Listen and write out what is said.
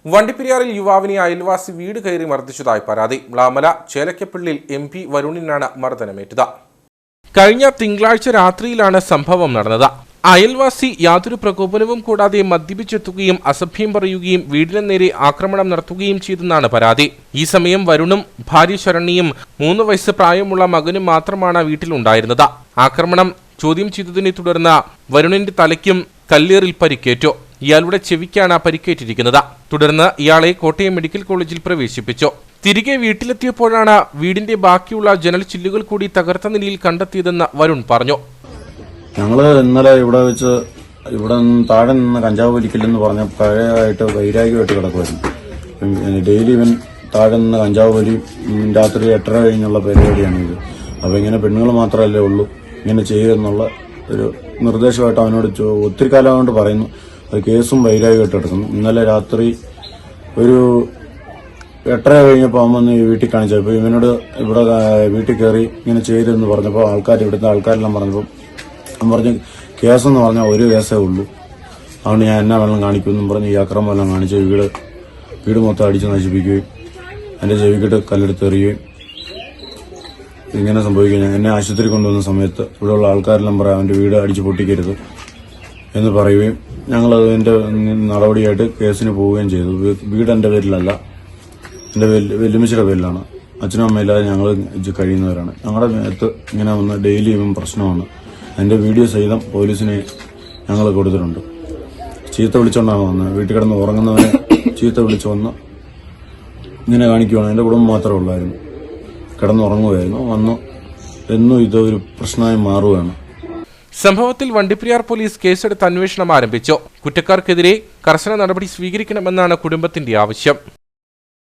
വണ്ടിപ്പെരിയാറിൽ യുവാവിനെ അയൽവാസി വീട് കയറി മർദ്ദിച്ചതായി പരാതി. മ്ലാമല ചേലക്കപ്പള്ളിയിൽ MP വരുണിനാണ് മർദ്ദനമേറ്റത്. കഴിഞ്ഞ തിങ്കളാഴ്ച രാത്രിയിലാണ് സംഭവം നടന്നത്. അയൽവാസി യാതൊരു പ്രകോപനവും കൂടാതെ മദ്യപിച്ചെത്തുകയും അസഭ്യം പറയുകയും വീടിന് നേരെ ആക്രമണം നടത്തുകയും ചെയ്തെന്നാണ് പരാതി. ഈ സമയം വരുണും ഭാര്യ ശരണ്യയും 3 വയസ്സ് പ്രായമുള്ള മകനും മാത്രമാണ് വീട്ടിലുണ്ടായിരുന്നത്. ആക്രമണം ചോദ്യം ചെയ്തതിനെ തുടർന്ന് വരുണിന്റെ തലയ്ക്കും കല്ലേറിൽ പരിക്കേറ്റു. ഇയാളുടെ ചെവിക്കാണ് പരിക്കേറ്റിരിക്കുന്നത്. തുടർന്ന് ഇയാളെ കോട്ടയം മെഡിക്കൽ കോളേജിൽ പ്രവേശിപ്പിച്ചു. തിരികെ വീട്ടിലെത്തിയപ്പോഴാണ് വീടിന്റെ ബാക്കിയുള്ള ജനൽ ചില്ലുകൾ കൂടി തകർത്ത നിലയിൽ കണ്ടെത്തിയതെന്ന് വരുൺ പറഞ്ഞു. ഞങ്ങള് ഇന്നലെ ഇവിടെ വെച്ച് താഴെ നിന്ന് കഞ്ചാവ് വലിക്കില്ലെന്ന് പറഞ്ഞ പഴയതായിട്ട് വൈരാഗ്യമായിട്ട് കിടക്കുമായിരുന്നു. ഡെയിലി ഇവൻ താഴെ നിന്ന് കഞ്ചാവ് വലി രാത്രി 8:30 കഴിഞ്ഞുള്ള പരിപാടിയാണ് ഇത്. അപ്പൊ ഇങ്ങനെ പെണ്ണുങ്ങൾ മാത്രമല്ലേ ഉള്ളൂ ഇങ്ങനെ ചെയ്യുമെന്നുള്ള ഒരു നിർദ്ദേശമായിട്ട് അവനോട് ഒത്തിരി കാലം കൊണ്ട് പറയുന്നു. അത് കേസും വൈരാഗ്യമായിട്ട് കിടക്കുന്നു. ഇന്നലെ രാത്രി ഒരു 8:30 കഴിഞ്ഞപ്പോൾ അവൻ വന്ന് വീട്ടിൽ കാണിച്ചപ്പോൾ ഇവനോട് ഇവിടെ വീട്ടിൽ കയറി ഇങ്ങനെ ചെയ്തെന്ന് പറഞ്ഞപ്പോൾ ഇവിടുത്തെ ആൾക്കാരെല്ലാം പറഞ്ഞപ്പോൾ അവൻ പറഞ്ഞ് കേസെന്ന് പറഞ്ഞാൽ ഒരു കേസേ ഉള്ളൂ, അതുകൊണ്ട് ഞാൻ എന്നാ വെള്ളം കാണിക്കുമെന്നും പറഞ്ഞ് ഈ അക്രമം എല്ലാം കാണിച്ച് വീട് മൊത്തം അടിച്ച് നശിപ്പിക്കുകയും എൻ്റെ ചെവിക്കിട്ട് കല്ലെടുത്ത് എറിയുകയും ഇങ്ങനെ സംഭവിക്കുകയും എന്നെ ആശുപത്രി കൊണ്ടുവന്ന സമയത്ത് ഇവിടെയുള്ള ആൾക്കാരെല്ലാം പറയാം അവൻ്റെ വീട് അടിച്ച് പൊട്ടിക്കരുത് എന്ന് പറയുകയും ഞങ്ങളതിൻ്റെ നടപടിയായിട്ട് കേസിന് പോവുകയും ചെയ്തു. വീട് എൻ്റെ പേരിലല്ല, എൻ്റെ വെല്ലുമിച്ചിയുടെ പേരിലാണ്. അച്ഛനും അമ്മയില്ലാതെ ഞങ്ങൾ കഴിയുന്നവരാണ്. ഞങ്ങളുടെ മേത്ത് ഇങ്ങനെ വന്ന് ഡെയിലി ഇവൻ പ്രശ്നമാണ്. എൻ്റെ വീഡിയോ സഹിതം പോലീസിനെ ഞങ്ങൾ കൊടുത്തിട്ടുണ്ട്. ചീത്ത വിളിച്ചുകൊണ്ടാണ് വന്നത്. വീട്ടിൽ കിടന്ന് ഉറങ്ങുന്നവനെ ചീത്ത വിളിച്ചു വന്ന് ഇങ്ങനെ കാണിക്കുവാണ്. എൻ്റെ കുടുംബം മാത്രമേ ഉള്ളായിരുന്നു, കിടന്നുറങ്ങുമായിരുന്നു. വന്നു എന്നും ഇതൊരു പ്രശ്നമായി മാറുകയാണ്. സംഭവത്തിൽ വണ്ടിപ്പെരിയാർ പോലീസ് കേസെടുത്ത് അന്വേഷണം ആരംഭിച്ചു. കുറ്റക്കാർക്കെതിരെ കർശന നടപടി സ്വീകരിക്കണമെന്നാണ് കുടുംബത്തിന്റെ ആവശ്യം.